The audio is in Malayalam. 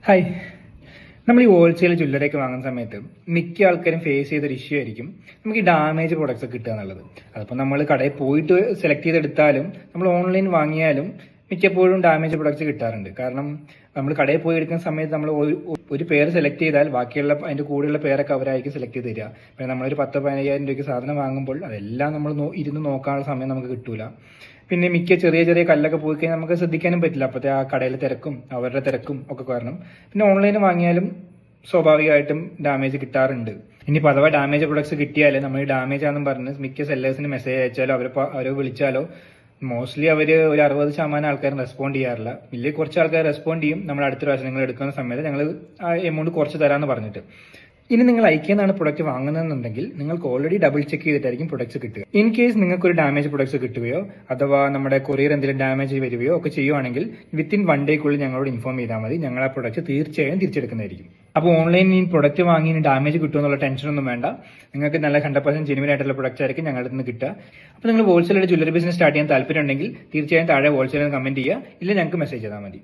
ഹായ്. നമ്മൾ ഈ ഹോൾസെയിൽ ജ്വല്ലറിയൊക്കെ വാങ്ങുന്ന സമയത്ത് മിക്ക ആൾക്കാരും ഫേസ് ചെയ്തൊരു ഇഷ്യൂ ആയിരിക്കും നമുക്ക് ഈ ഡാമേജ് പ്രൊഡക്ട്സ് കിട്ടുക എന്നുള്ളത്. അതിപ്പോൾ നമ്മൾ കടയിൽ പോയിട്ട് സെലക്ട് ചെയ്തെടുത്താലും നമ്മൾ ഓൺലൈൻ വാങ്ങിയാലും മിക്കപ്പോഴും ഡാമേജ് പ്രൊഡക്ട്സ് കിട്ടാറുണ്ട്. കാരണം നമ്മൾ കടയിൽ പോയി എടുക്കുന്ന സമയത്ത് നമ്മൾ ഒരു പേര് സെലക്ട് ചെയ്താൽ ബാക്കിയുള്ള അതിന്റെ കൂടെയുള്ള പേരൊക്കെ അവരായിരിക്കും സെലക്ട് ചെയ്ത് തരിക. പിന്നെ നമ്മളൊരു 10-15,000 രൂപയ്ക്ക് സാധനം വാങ്ങുമ്പോൾ അതെല്ലാം നമ്മൾ ഇരുന്ന് നോക്കാനുള്ള സമയം നമുക്ക് കിട്ടൂല. പിന്നെ മിക്ക ചെറിയ ചെറിയ കല്ലൊക്കെ പോയി കഴിഞ്ഞാൽ നമുക്ക് ശ്രദ്ധിക്കാനും പറ്റില്ല. അപ്പോഴത്തെ ആ കടയിലെ തിരക്കും അവരുടെ തിരക്കും ഒക്കെ കാരണം. പിന്നെ ഓൺലൈനിൽ വാങ്ങിയാലും സ്വാഭാവികമായിട്ടും ഡാമേജ് കിട്ടാറുണ്ട്. ഇനിയിപ്പോൾ അഥവാ ഡാമേജ് പ്രൊഡക്ട്സ് കിട്ടിയാൽ നമ്മൾ ഡാമേജ് ആണെന്ന് പറഞ്ഞ് മിക്ക സെല്ലേഴ്സിന് മെസ്സേജ് അയച്ചാലോ അവരെ വിളിച്ചാലോ മോസ്റ്റ്ലി അവർ ഒരു 60% ആൾക്കാരും റെസ്പോണ്ട് ചെയ്യാറില്ല. വലിയ കുറച്ച് ആൾക്കാർ റെസ്പോണ്ട് ചെയ്യും. നമ്മൾ അടുത്ത പ്രാവശ്യം നിങ്ങൾ എടുക്കുന്ന സമയത്ത് ഞങ്ങൾ ആ എമൗണ്ട് കുറച്ച് തരാമെന്ന് പറഞ്ഞിട്ട്. ഇനി നിങ്ങൾ ഐക്യന്നാണ് പ്രൊഡക്റ്റ് വാങ്ങുന്നതെന്നുണ്ടെങ്കിൽ നിങ്ങൾക്ക് ഓൾറെഡി ഡബിൾ ചെക്ക് ചെയ്തിട്ടായിരിക്കും പ്രൊഡക്ട്സ് കിട്ടുക. ഇൻ കേസ് നിങ്ങൾക്ക് ഒരു ഡാമേജ് പ്രൊഡക്ട്സ് കിട്ടുകയോ അഥവാ നമ്മുടെ കൊറിയർ എന്തെങ്കിലും ഡാമേജ് വരികയോ ഒക്കെ ചെയ്യുവാണെങ്കിൽ വിത്തിൻ 1 ഡേക്കുള്ളിൽ ഞങ്ങളോട് ഇൻഫോം ചെയ്താൽ മതി. ഞങ്ങൾ ആ പ്രൊഡക്റ്റ് തീർച്ചയായും തിരിച്ചെടുക്കുന്നതായിരിക്കും. അപ്പോൾ ഓൺലൈനിൽ ഈ പ്രൊഡക്റ്റ് വാങ്ങി ഡാമേജ് കിട്ടുമെന്നുള്ള ടെൻഷനൊന്നും വേണ്ട. നിങ്ങൾക്ക് നല്ല 100% ജെനുവിൻ ആയിട്ടുള്ള പ്രൊഡക്റ്റ് ആയിരിക്കും ഞങ്ങളുടെ നിന്ന് കിട്ടുക. അപ്പോൾ നിങ്ങൾ ഹോൾസെയിൽ ജ്വല്ലറി ബിസിനസ് സ്റ്റാർട്ട് ചെയ്യാൻ താല്പര്യം ഉണ്ടെങ്കിൽ തീർച്ചയായും താഴെ ഹോൾസെയിൽ കമന്റ് ചെയ്യുക. ഇല്ല ഞങ്ങൾക്ക് മെസ്സേജ് ചെയ്താൽ മതി.